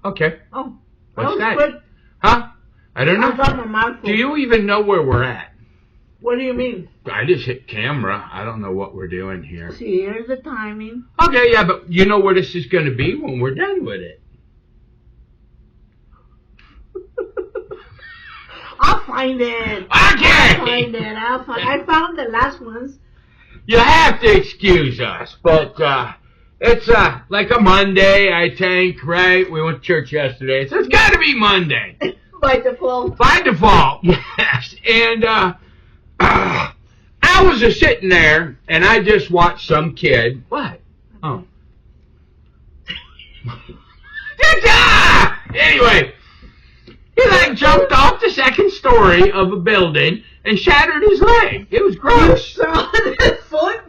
Okay. Oh. What's that? Good. Huh? I don't know. I got my mouth full. Do you even know where we're at? What do you mean? I just hit camera. I don't know what we're doing here. See, here's the timing. Okay, yeah, but you know where this is going to be when we're done with it. I'll find it. Okay. I found the last ones. You have to excuse us, but it's like a Monday, I think, right? We went to church yesterday, so it's got to be Monday. By default. By default, yes. And I was just sitting there, and I just watched some kid. What? Oh. Anyway, he like jumped off the second story of a building and shattered his leg. It was gross. You saw his foot?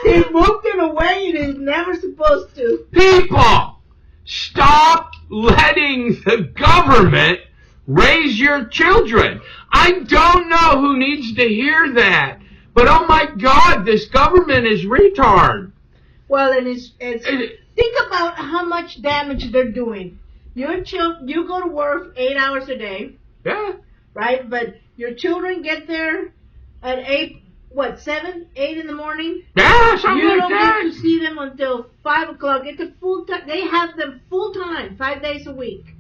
He moved it away and he's never supposed to. People, stop letting the government raise your children. I don't know who needs to hear that, but oh my God, this government is retard. Well, and it's think about how much damage they're doing. You go to work 8 hours a day. Yeah. Right? But your children get there at 7, 8 in the morning? Yeah, something like that. You don't get to see them until 5 o'clock. It's a full time. They have them full time, 5 days a week.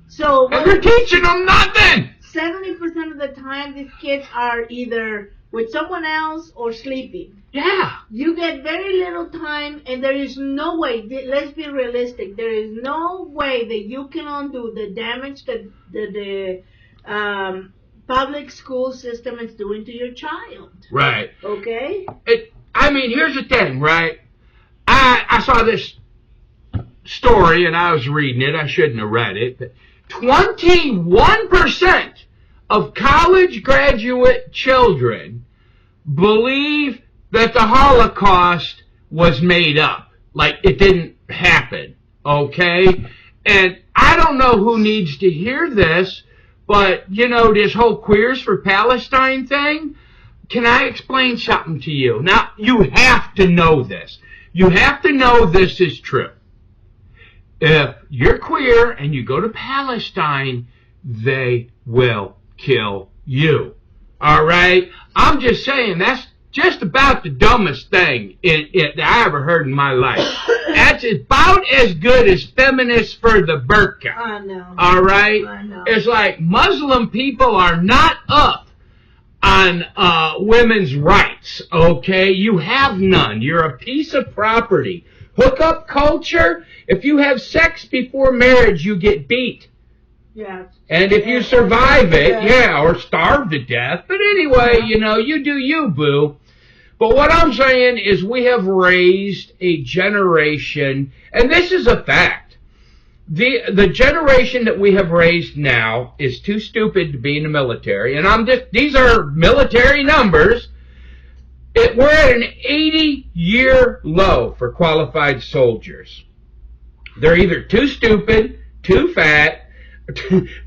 So and they're teaching them nothing. 70% of the time, these kids are either with someone else or sleeping. Yeah. You get very little time, and there is no way, let's be realistic, there is no way that you can undo the damage that the public school system is doing to your child. Right. Okay? Here's the thing, right? I saw this story, and I was reading it. I shouldn't have read it, but 21% of college graduate children believe that the Holocaust was made up. Like, it didn't happen, okay? And I don't know who needs to hear this, but, this whole Queers for Palestine thing, can I explain something to you? Now, you have to know this. You have to know this is true. If you're queer and you go to Palestine, they will kill you. All right? I'm just saying, that's just about the dumbest thing that I ever heard in my life. That's about as good as feminists for the burqa. I know. All right? I know. It's like Muslim people are not up on women's rights, okay? You have none. You're a piece of property. Hookup culture, if you have sex before marriage, you get beat. Yeah. And if you survive it, or starve to death. But anyway, you do you, boo. But what I'm saying is we have raised a generation, and this is a fact. The generation that we have raised now is too stupid to be in the military. And these are military numbers. We're at an 80-year low for qualified soldiers. They're either too stupid, too fat,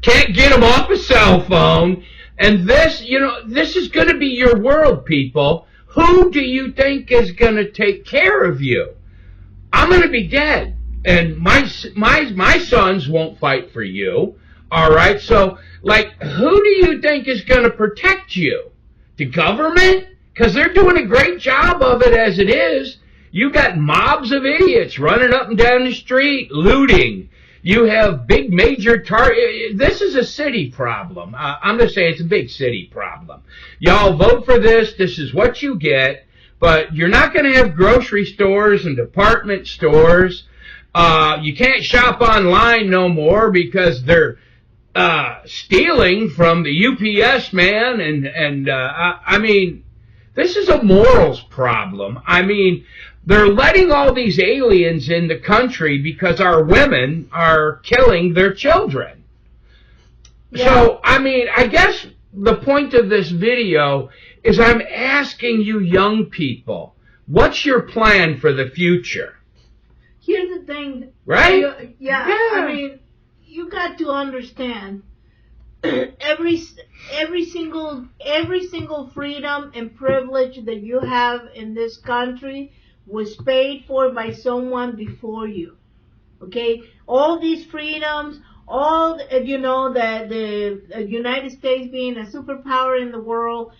can't get them off a cell phone, and this is going to be your world, people. Who do you think is going to take care of you? I'm going to be dead, and my sons won't fight for you, all right? So, who do you think is going to protect you? The government? Because they're doing a great job of it as it is. You got mobs of idiots running up and down the street, looting. You have big major This is a city problem. I'm going to say it's a big city problem. Y'all vote for this. This is what you get. But you're not going to have grocery stores and department stores. You can't shop online no more because they're stealing from the UPS man. And this is a morals problem. They're letting all these aliens in the country because our women are killing their children. Yeah. So, I guess the point of this video is I'm asking you young people, what's your plan for the future? Here's the thing. Right? Yeah. You got to understand every single freedom and privilege that you have in this country was paid for by someone before you. Okay, all these freedoms, the United States being a superpower in the world,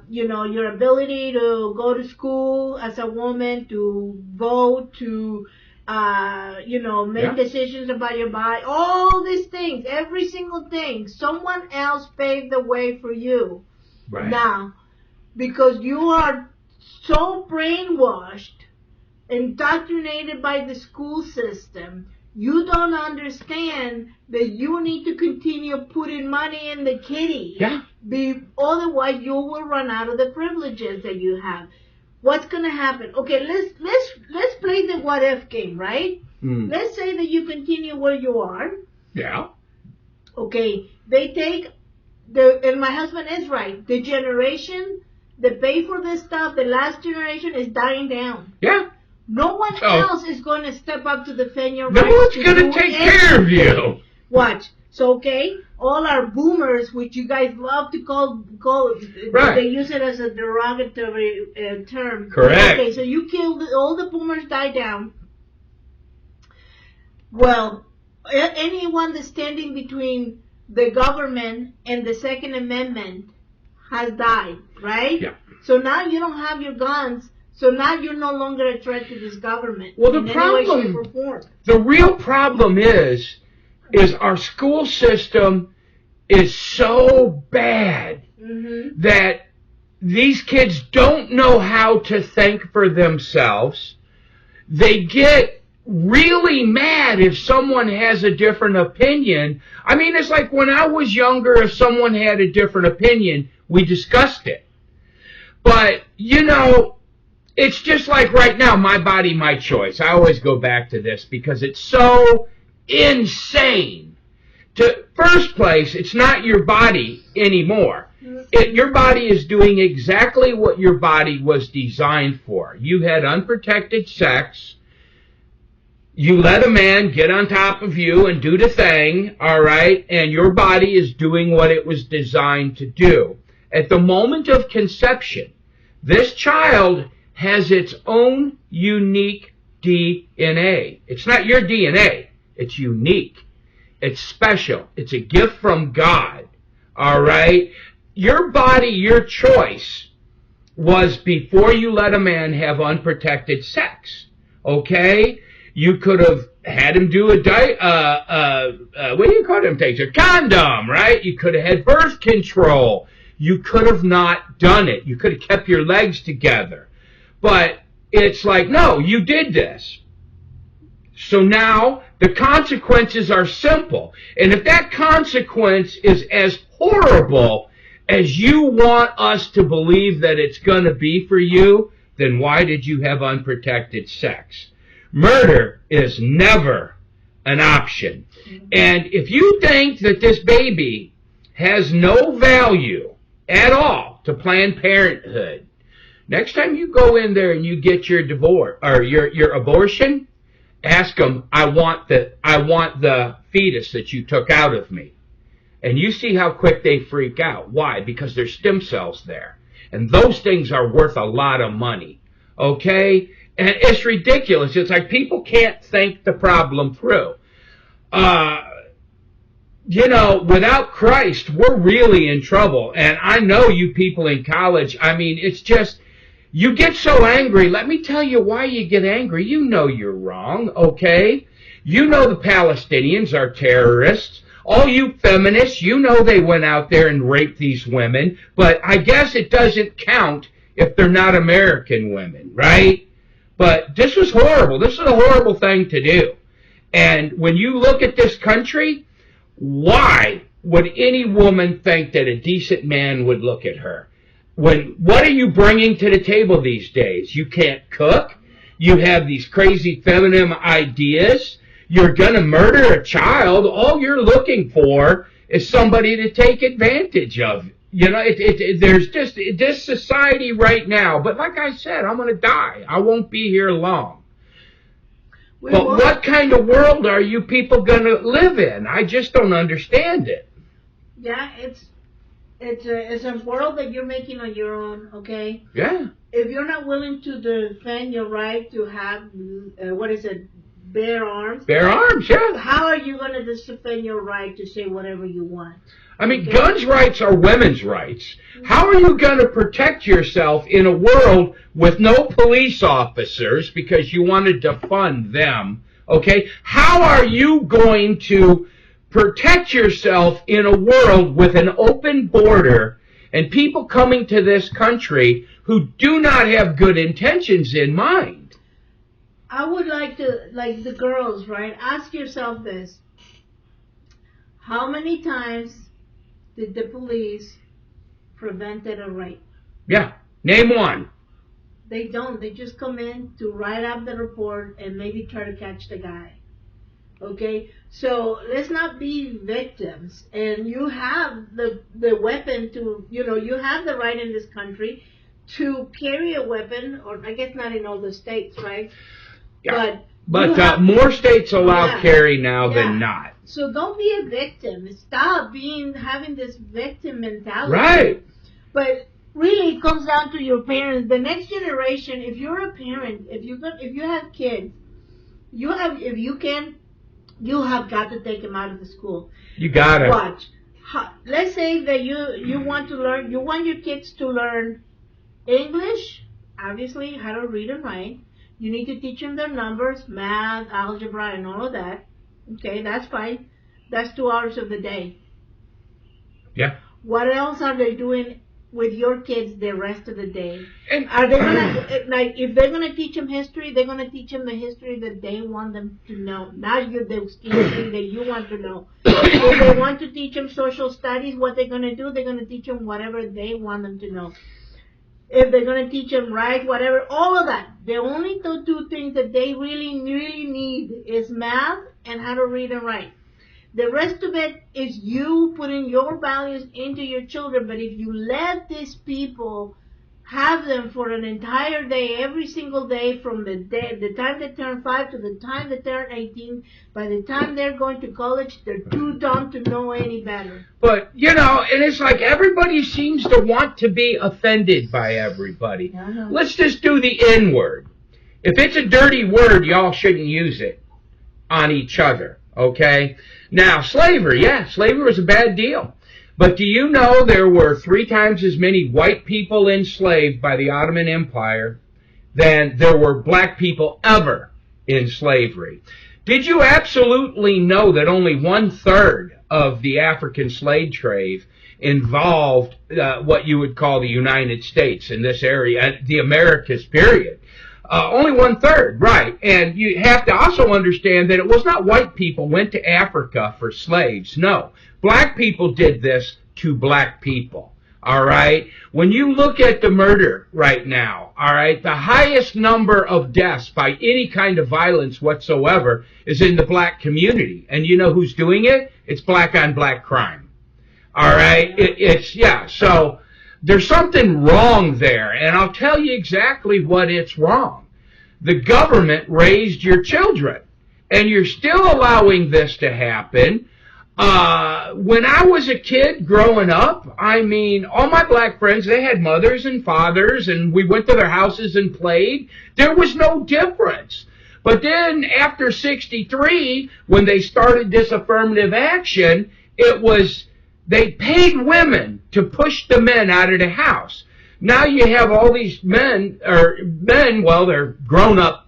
your ability to go to school as a woman, to vote, to make decisions about your body, all these things, every single thing, someone else paved the way for you. Right. Now, because you are so brainwashed, indoctrinated by the school system, you don't understand that you need to continue putting money in the kitty. Yeah. Otherwise, you will run out of the privileges that you have. What's going to happen? Okay, let's play the what if game, right? Let's say that you continue where you are. Yeah. Okay, they take and my husband is right. The generation that pay for this stuff, the last generation is dying down. Yeah. No one else is going to step up to defend your rights. No one's going to take care of you. Watch. So, okay, all our boomers, which you guys love to call right. They use it as a derogatory term. Correct. Okay, so you killed, all the boomers died down. Well, anyone that's standing between the government and the Second Amendment has died, right? Yeah. So now you don't have your guns. So now you're no longer a threat to this government. Well, in any way, shape, or form. The real problem is our school system is so bad that these kids don't know how to think for themselves. They get really mad if someone has a different opinion. I mean, it's like when I was younger, if someone had a different opinion, we discussed it. But, it's just like right now, my body, my choice. I always go back to this because it's so insane. First place, it's not your body anymore. Your body is doing exactly what your body was designed for. You had unprotected sex. You let a man get on top of you and do the thing, all right? And your body is doing what it was designed to do. At the moment of conception, this child has its own unique DNA. It's not your DNA. It's unique. It's special. It's a gift from God. All right? Your body, your choice, was before you let a man have unprotected sex. Okay? You could have had him do what do you call them things? A condom, right? You could have had birth control. You could have not done it. You could have kept your legs together. But it's like, no, you did this. So now the consequences are simple. And if that consequence is as horrible as you want us to believe that it's going to be for you, then why did you have unprotected sex? Murder is never an option. And if you think that this baby has no value at all to Planned Parenthood, next time you go in there and you get your divorce or your abortion, ask them, I want the fetus that you took out of me. And you see how quick they freak out. Why? Because there's stem cells there. And those things are worth a lot of money. Okay? And it's ridiculous. It's like people can't think the problem through. Without Christ, we're really in trouble. And I know you people in college, I mean, it's just, you get so angry. Let me tell you why you get angry. You know you're wrong, okay? You know the Palestinians are terrorists. All you feminists, you know they went out there and raped these women. But I guess it doesn't count if they're not American women, right? But this was horrible. This is a horrible thing to do. And when you look at this country, why would any woman think that a decent man would look at her? What are you bringing to the table these days? You can't cook. You have these crazy feminine ideas. You're going to murder a child. All you're looking for is somebody to take advantage of. There's just this society right now. But like I said, I'm going to die. I won't be here long. But what kind of world are you people going to live in? I just don't understand it. Yeah, it's a world that you're making on your own, okay? Yeah. If you're not willing to defend your right to have, bear arms. Bear arms, yeah. How are you going to defend your right to say whatever you want? I mean, guns' rights are women's rights. How are you going to protect yourself in a world with no police officers because you want to defund them? Okay? How are you going to protect yourself in a world with an open border and people coming to this country who do not have good intentions in mind? I would like to, like the girls, right? Ask yourself this. How many times did the police prevented a rape? Yeah. Name one. They don't. They just come in to write up the report and maybe try to catch the guy. Okay? So let's not be victims. And you have the weapon to, you have the right in this country to carry a weapon, or I guess not in all the states, right? Yeah. But more states allow carry now than not. So don't be a victim. Stop having this victim mentality. Right. But really, it comes down to your parents. The next generation. If you're a parent, if you have kids, you have got to take them out of the school. You gotta watch. Let's say that you want your kids to learn English, obviously how to read and write. You need to teach them their numbers, math, algebra, and all of that. Okay, that's fine. That's 2 hours of the day. Yeah. What else are they doing with your kids the rest of the day? And are they gonna if they're gonna teach them history, they're gonna teach them the history that they want them to know, not the history that you want to know. If they want to teach them social studies, what they're gonna do? They're gonna teach them whatever they want them to know. If they're going to teach them right, whatever, all of that. The only two things that they really, really need is math and how to read and write. The rest of it is you putting your values into your children. But if you let these people have them for an entire day, every single day, from the time they turn 5 to the time they turn 18, by the time they're going to college, they're too dumb to know any better. But, and it's like everybody seems to want to be offended by everybody. Let's just do the N-word. If it's a dirty word, y'all shouldn't use it on each other, okay? Now, slavery was a bad deal. But do you know there were 3 times as many white people enslaved by the Ottoman Empire than there were black people ever in slavery? Did you absolutely know that only 1/3 of the African slave trade involved what you would call the United States in this area, the Americas period? Only 1/3, right. And you have to also understand that it was not white people went to Africa for slaves. No. Black people did this to black people. All right? When you look at the murder right now, all right, the highest number of deaths by any kind of violence whatsoever is in the black community. And you know who's doing it? It's black on black crime. All right? So there's something wrong there, and I'll tell you exactly what it's wrong. The government raised your children, and you're still allowing this to happen. When I was a kid growing up, I mean, all my black friends, they had mothers and fathers, and we went to their houses and played. There was no difference. But then after 63, when they started this affirmative action, they paid women to push the men out of the house. Now you have all these they're grown-up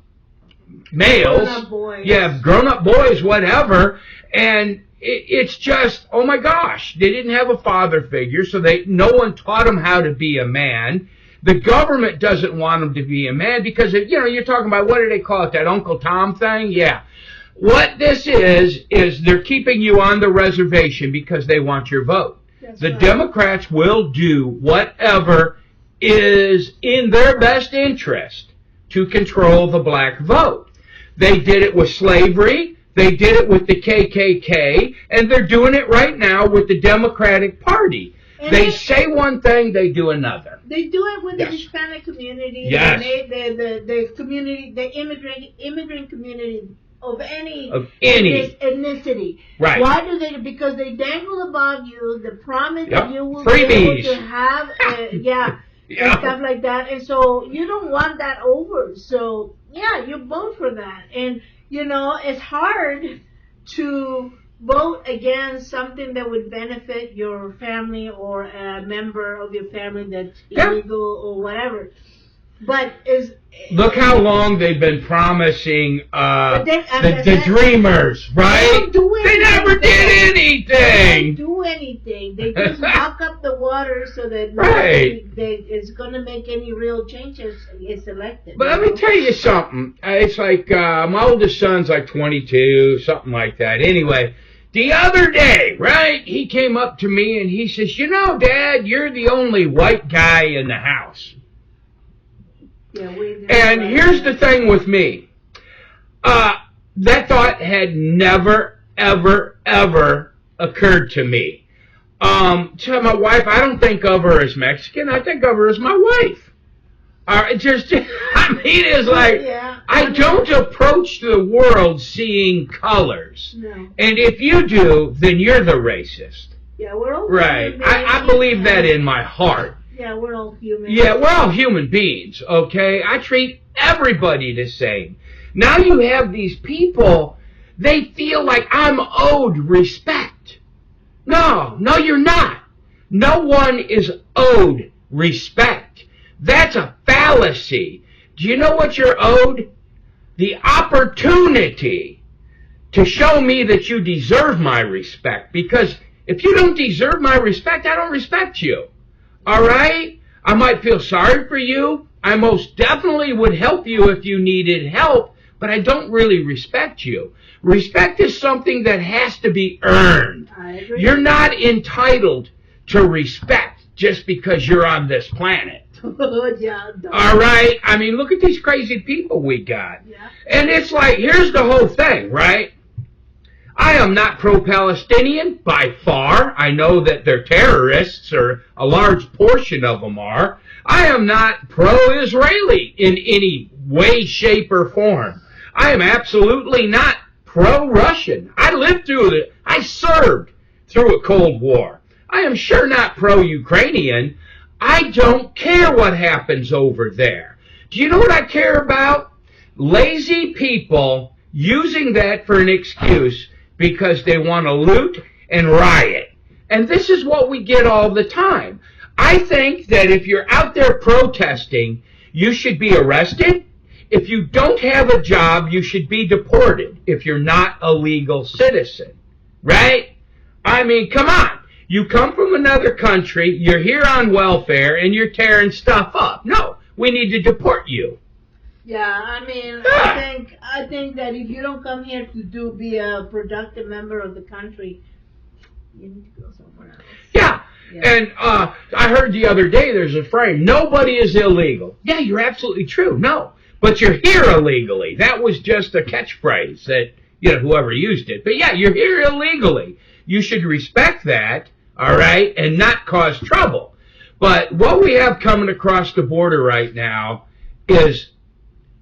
males. Grown-up boys. Yeah, grown-up boys, whatever. And it's just, oh my gosh, they didn't have a father figure, so no one taught them how to be a man. The government doesn't want them to be a man because, you're talking about, what do they call it, that Uncle Tom thing? Yeah. What this is they're keeping you on the reservation because they want your vote. That's the right. Democrats will do whatever is in their best interest to control the black vote. They did it with slavery. They did it with the KKK, and they're doing it right now with the Democratic Party. And they say one thing, they do another. They do it with the Hispanic community, Yes. the community, the immigrant community of any ethnicity. Right. Why do they? Because they dangle above you the promise that you will Freebies. be able to have, and stuff like that. And so you don't want that over. So you vote for that. And it's hard to vote against something that would benefit your family or a member of your family that's illegal or whatever. But look how long they've been promising the dreamers, right? They never did anything. They don't do anything. They just lock up the water so that nobody is going to make any real changes. It's elected. But let me tell you something. It's like my oldest son's like 22, something like that. Anyway, the other day, right, he came up to me and he says, Dad, you're the only white guy in the house. Yeah, and here's the thing with me. That thought had never, ever, ever occurred to me. To my wife, I don't think of her as Mexican. I think of her as my wife. It's like, I don't approach the world seeing colors. No. And if you do, then you're the racist. Yeah, we're all right. I believe that in my heart. Yeah, we're all human. Yeah, we're all human beings, okay? I treat everybody the same. Now you have these people, they feel like I'm owed respect. No, you're not. No one is owed respect. That's a fallacy. Do you know what you're owed? The opportunity to show me that you deserve my respect. Because if you don't deserve my respect, I don't respect you. All right? I might feel sorry for you. I most definitely would help you if you needed help, but I don't really respect you. Respect is something that has to be earned. I agree. You're not entitled to respect just because you're on this planet. All right? I mean, look at these crazy people we got. Yeah. And it's like, here's the whole thing, right? I am not pro-Palestinian by far. I know that they're terrorists, or a large portion of them are. I am not pro-Israeli in any way, shape, or form. I am absolutely not pro-Russian. I served through a Cold War. I am sure not pro-Ukrainian. I don't care what happens over there. Do you know what I care about? Lazy people using that for an excuse because they want to loot and riot. And this is what we get all the time. I think that if you're out there protesting, you should be arrested. If you don't have a job, you should be deported if you're not a legal citizen. Right? I mean, come on. You come from another country, you're here on welfare, and you're tearing stuff up. No, we need to deport you. Yeah, I mean, I think that if you don't come here to be a productive member of the country, you need to go somewhere else. Yeah. And I heard the other day there's a phrase, nobody is illegal. Yeah, you're absolutely true. No, but you're here illegally. That was just a catchphrase that, whoever used it. But yeah, you're here illegally. You should respect that, all right, and not cause trouble. But what we have coming across the border right now is,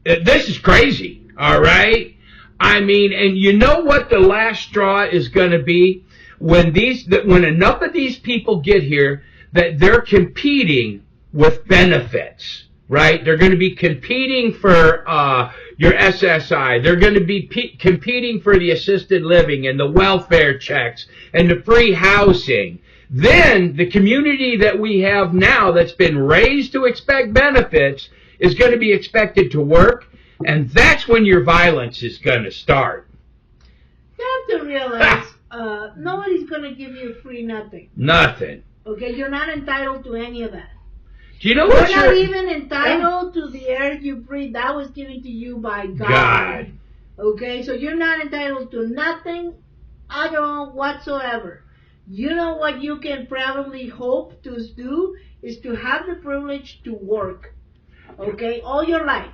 this is crazy, all right? I mean, and you know what the last straw is going to be? When enough of these people get here, that they're competing with benefits, right? They're going to be competing for your SSI. They're going to be competing for the assisted living and the welfare checks and the free housing. Then the community that we have now that's been raised to expect benefits is going to be expected to work, and that's when your violence is going to start. You have to realize nobody's going to give you free nothing. Nothing. Okay, you're not entitled to any of that. Do you know what you're not even entitled to the air you breathe. That was given to you by God. Okay, so you're not entitled to nothing at all whatsoever. You know what you can probably hope to do is to have the privilege to work. Okay, all your life.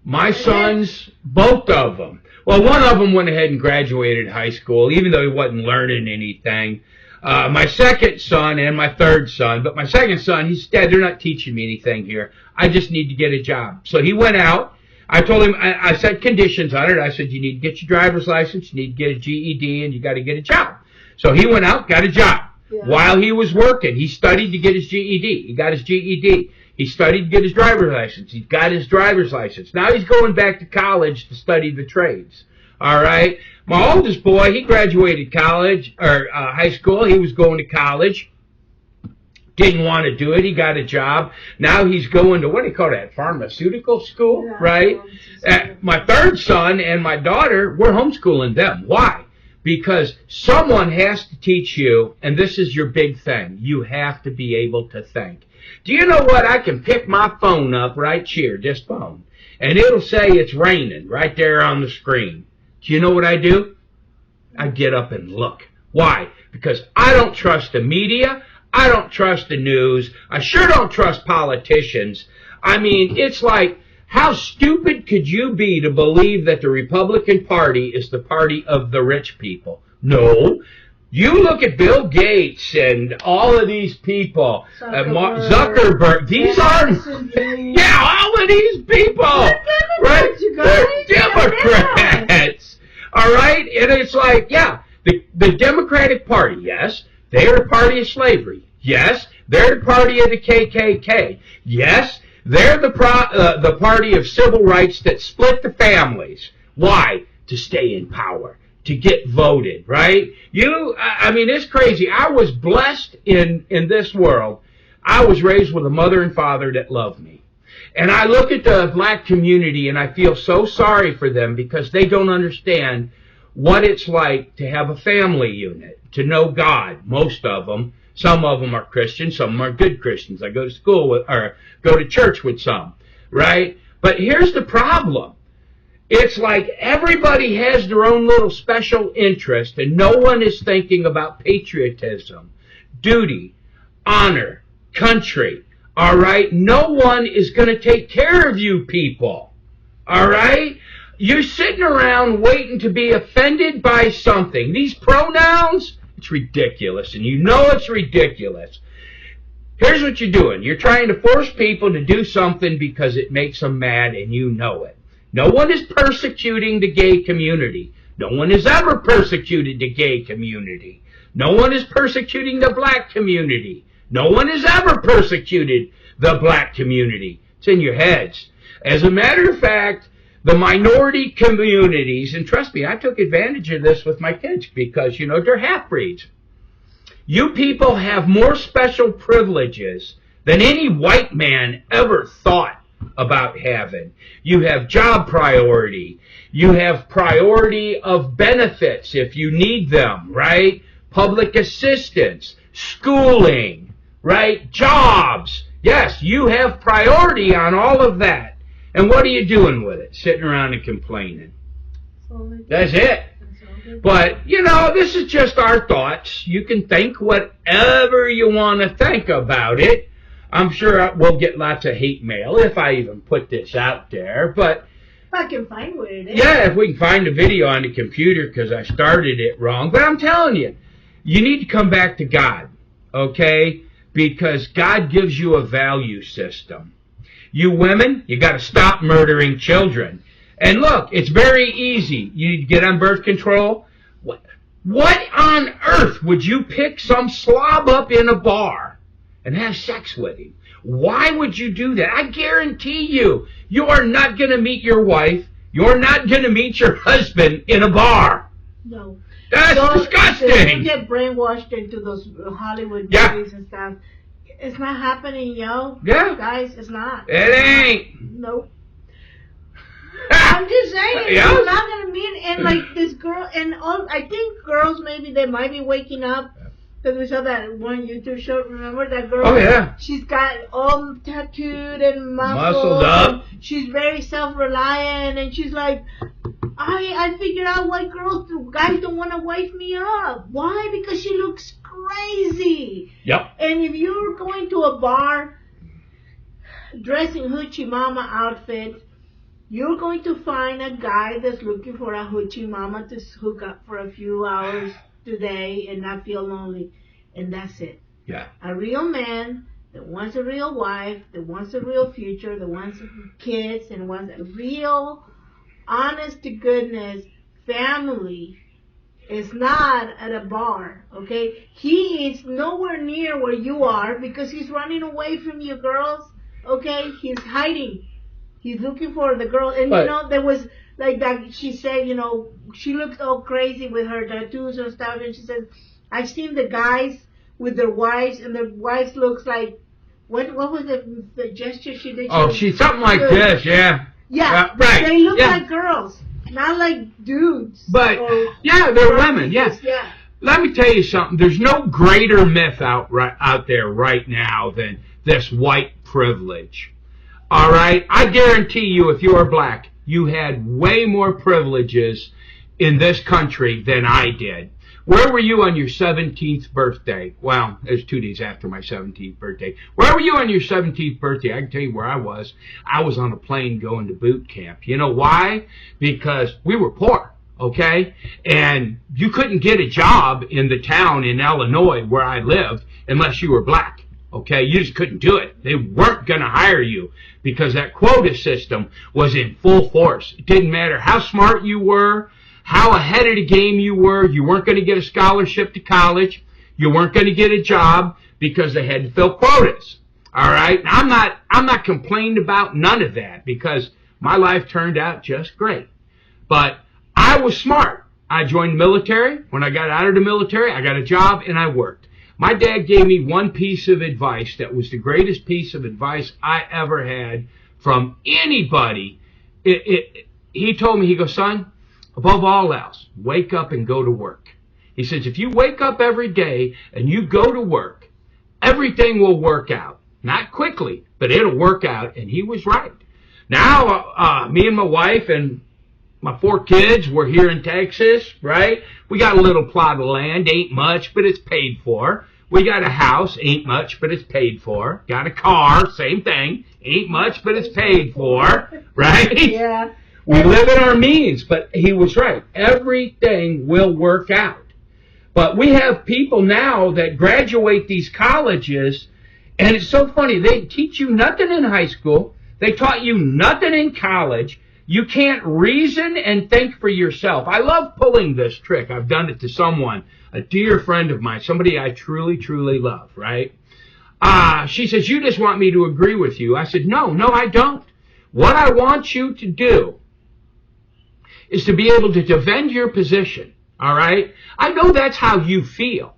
My sons, both of them. Well, one of them went ahead and graduated high school, even though he wasn't learning anything. My second son and my third son, but my second son, he said, they're not teaching me anything here. I just need to get a job. So he went out. I told him, I set conditions on it. I said, you need to get your driver's license, you need to get a GED, and you got to get a job. So he went out, got a job. Yeah. While he was working, he studied to get his GED. He got his GED. He studied to get his driver's license. He's got his driver's license. Now he's going back to college to study the trades. All right. My oldest boy, he graduated college or high school. He was going to college. Didn't want to do it. He got a job. Now he's going to, what do you call that, pharmaceutical school, Yeah, right? My third son and my daughter, we're homeschooling them. Why? Because someone has to teach you, and this is your big thing, you have to be able to think. Do you know what? I can pick my phone up right here, this phone, and it'll say it's raining right there on the screen. Do you know what I do? I get up and look. Why? Because I don't trust the media. I don't trust the news. I sure don't trust politicians. I mean, it's like, how stupid could you be to believe that the Republican Party is the party of the rich people? No. You look at Bill Gates and all of these people, Zuckerberg. These aren't, all of these people, right? They're Democrats. All right? And it's like, the Democratic Party, yes, they're the party of slavery. Yes, they're the party of the KKK. Yes, they're the party of civil rights that split the families. Why? To stay in power, to get voted, right? I mean, it's crazy. I was blessed in this world. I was raised with a mother and father that loved me. And I look at the black community and I feel so sorry for them because they don't understand what it's like to have a family unit, to know God, most of them. Some of them are Christians, some of them are good Christians. I go to school with, or go to church with some, right? But here's the problem. It's like everybody has their own little special interest and no one is thinking about patriotism, duty, honor, country, all right? No one is going to take care of you people, all right? You're sitting around waiting to be offended by something. These pronouns, it's ridiculous, and you know it's ridiculous. Here's what you're doing. You're trying to force people to do something because it makes them mad, and you know it. No one is persecuting the gay community. No one has ever persecuted the gay community. No one is persecuting the black community. No one has ever persecuted the black community. It's in your heads. As a matter of fact, the minority communities, and trust me, I took advantage of this with my kids because, they're half-breeds. You people have more special privileges than any white man ever thought about having. You have job priority. You have priority of benefits if you need them, right? Public assistance, schooling, right? Jobs. Yes, you have priority on all of that. And what are you doing with it? Sitting around and complaining. That's it. But, this is just our thoughts. You can think whatever you want to think about it. I'm sure we'll get lots of hate mail if I even put this out there. But I can find where it is. Yeah, if we can find the video on the computer because I started it wrong. But I'm telling you, you need to come back to God, okay? Because God gives you a value system. You women, you got to stop murdering children. And look, it's very easy. You get on birth control. What on earth would you pick some slob up in a bar and have sex with him? Why would you do that? I guarantee you, you are not going to meet your wife. You're not going to meet your husband in a bar. No. That's disgusting. You get brainwashed into those Hollywood movies and stuff. It's not happening, yo. Yeah. Guys, it's not. It ain't. Nope. I'm just saying, you're not going to meet, and like this girl, and all, I think girls maybe they might be waking up, because we saw that one YouTube show, remember that girl? Oh, yeah. She's got all tattooed and muscled up. She's very self-reliant, and she's like, I figured out why guys don't want to wife me up. Why? Because she looks crazy. Yep. And if you're going to a bar dressing hoochie mama outfit, you're going to find a guy that's looking for a hoochie mama to hook up for a few hours today and not feel lonely. And that's it. Yeah. A real man that wants a real wife, that wants a real future, that wants kids, and wants a real, honest to goodness family is not at a bar, okay? He is nowhere near where you are because he's running away from you, girls. Okay, he's hiding. He's looking for the girl, and But- there was like that. She said, she looked all crazy with her tattoos and stuff, and she said, "I've seen the guys with their wives, and their wives looks like what was the gesture she did? She's something like this, yeah. Yeah, right. They look yeah. like girls, not like dudes. But or they're women. Yeah. Yeah. Let me tell you something. There's no greater myth out there right now than this white privilege. All right? I guarantee you, if you are black, you had way more privileges in this country than I did. Where were you on your 17th birthday? Well, it's 2 days after my 17th birthday. Where were you on your 17th birthday? I can tell you where I was. I was on a plane going to boot camp. You know why? Because we were poor. Okay? And you couldn't get a job in the town in Illinois where I lived unless you were black. Okay? You just couldn't do it. They weren't going to hire you because that quota system was in full force. It didn't matter how smart you were, how ahead of the game you weren't going to get a scholarship to college. You weren't going to get a job because they had to fill quotas. All right? Now, I'm not complaining about none of that because my life turned out just great. But I was smart. I joined the military. When I got out of the military, I got a job and I worked. My dad gave me one piece of advice that was the greatest piece of advice I ever had from anybody. He told me, he goes, son, above all else, wake up and go to work. He says, if you wake up every day and you go to work, everything will work out. Not quickly, but it'll work out. And he was right. Now, me and my wife and my 4 kids, we're here in Texas, right? We got a little plot of land, ain't much, but it's paid for. We got a house, ain't much, but it's paid for. Got a car, same thing, ain't much, but it's paid for, right? Yeah. We live in our means, but he was right. Everything will work out. But we have people now that graduate these colleges, and it's so funny. They teach you nothing in high school. They taught you nothing in college. You can't reason and think for yourself. I love pulling this trick. I've done it to someone, a dear friend of mine, somebody I truly, truly love, right? She says, you just want me to agree with you. I said, no, I don't. What I want you to do is to be able to defend your position, all right? I know that's how you feel.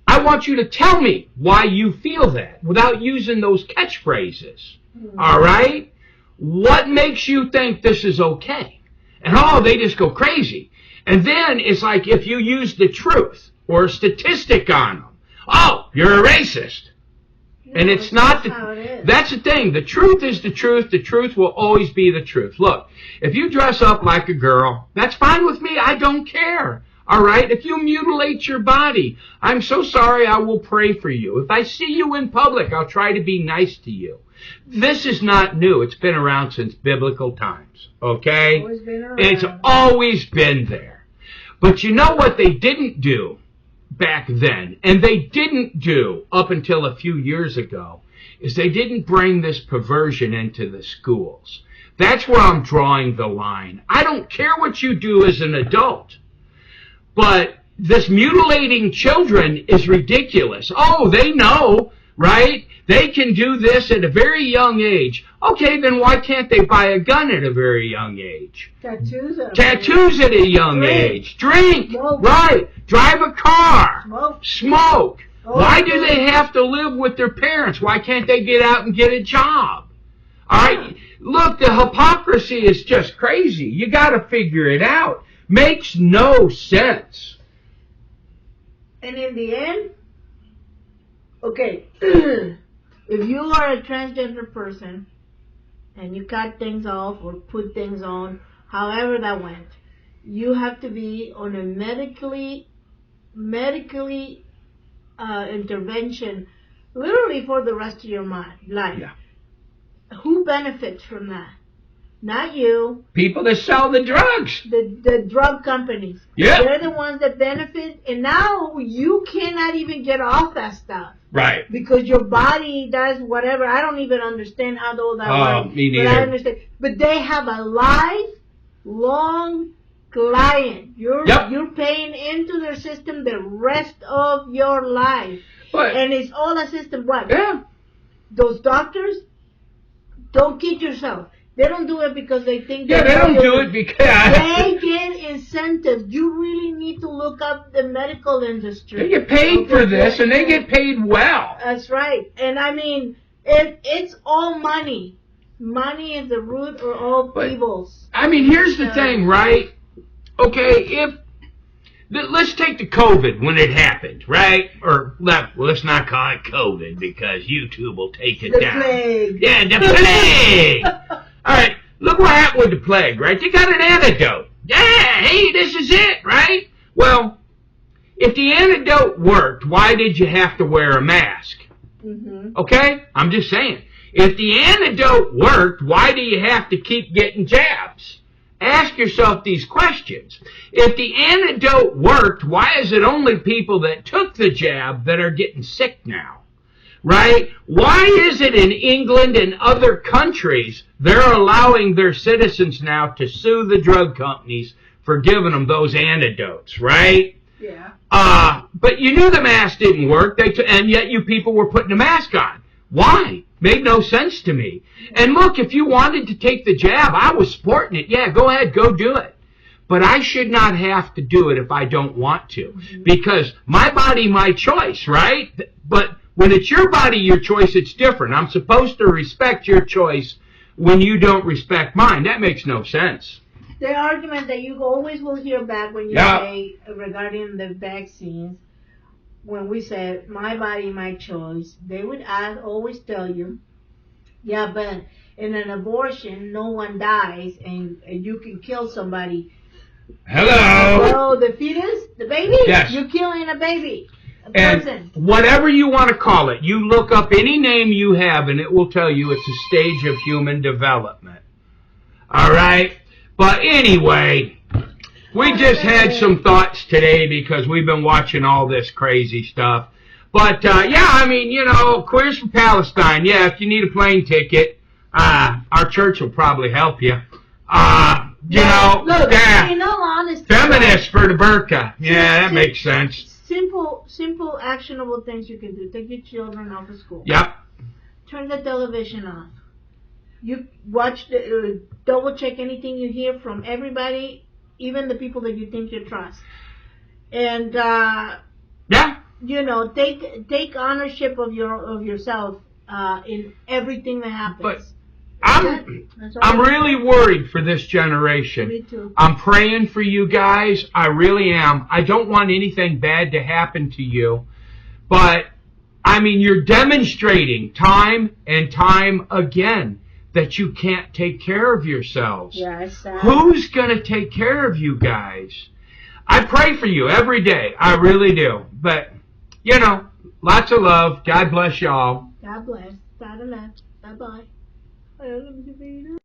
I want you to tell me why you feel that without using those catchphrases, all right? What makes you think this is okay? And they just go crazy. And then it's like if you use the truth or a statistic on them, you're a racist. And it's not that's the thing. The truth is the truth. The truth will always be the truth. Look, if you dress up like a girl, that's fine with me. I don't care. All right? If you mutilate your body, I'm so sorry. I will pray for you. If I see you in public, I'll try to be nice to you. This is not new. It's been around since biblical times, okay? It's always been there. But you know what they didn't do back then, and they didn't do up until a few years ago, is they didn't bring this perversion into the schools. That's where I'm drawing the line. I don't care what you do as an adult, but this mutilating children is ridiculous. They know, right? They can do this at a very young age. Okay, then why can't they buy a gun at a very young age? Tattoos at a young age. Drink. Right. Drive a car. Smoke. Why do they have to live with their parents? Why can't they get out and get a job? All right. Look, the hypocrisy is just crazy. You got to figure it out. Makes no sense. And in the end, okay, if you are a transgender person and you cut things off or put things on, however that went, you have to be on a medically intervention literally for the rest of your life. Yeah. Who benefits from that? Not you. People that sell the drugs. The drug companies. Yeah. They're the ones that benefit, and now you cannot even get off that stuff. Right. Because your body does whatever. I don't even understand how all that works. Me neither. But I understand. But they have a lifelong client. You're paying into their system the rest of your life. But, and it's all a system. What? Yeah. Those doctors, Don't kid yourself. They don't do it because they think Yeah, they don't do it because they get incentives. You really need to look up the medical industry. they get paid for this, and they get paid well. That's right. And I mean, it's all money. Money is the root of all evils. I mean, here's the thing, right? Okay, let's take the COVID when it happened, right? Or let's not call it COVID because YouTube will take it down. The plague. Yeah, the plague. All right, look what happened with the plague, right? They got an antidote. Yeah, hey, this is it, right? Well, if the antidote worked, why did you have to wear a mask? Mm-hmm. Okay? I'm just saying. If the antidote worked, why do you have to keep getting jabs? Ask yourself these questions. If the antidote worked, why is it only people that took the jab that are getting sick now? Right? Why is it in England and other countries they're allowing their citizens now to sue the drug companies for giving them those antidotes, right? Yeah. But you knew the mask didn't work, and yet you people were putting a mask on. Why? Made no sense to me. And look, if you wanted to take the jab, I was supporting it. Yeah, go ahead, go do it. But I should not have to do it if I don't want to. Because my body, my choice, right? But when it's your body, your choice, it's different. I'm supposed to respect your choice when you don't respect mine. That makes no sense. The argument that you always will hear back when you say regarding the vaccines, when we said, my body, my choice, they would always tell you, yeah, but in an abortion, no one dies, and you can kill somebody. Hello? So the fetus, the baby? Yes. You're killing a baby. And whatever you want to call it, you look up any name you have, and it will tell you it's a stage of human development. All right? But anyway, we just had some thoughts today because we've been watching all this crazy stuff. But, yeah, I mean, you know, Queers for Palestine. Yeah, if you need a plane ticket, our church will probably help you. You know, look, yeah, in all honesty, feminists for the burqa. Yeah, that makes sense. Simple, actionable things you can do. Take your children off of school. Yep. Turn the television off. You watch double check anything you hear from everybody, even the people that you think you trust. And yeah, you know, take ownership of yourself in everything that happens. But I'm really worried for this generation. Me too. I'm praying for you guys. I really am. I don't want anything bad to happen to you. But, I mean, you're demonstrating time and time again that you can't take care of yourselves. Yeah, it's sad. Who's going to take care of you guys? I pray for you every day. I really do. But, you know, lots of love. God bless y'all. God bless. God bless. Bye-bye.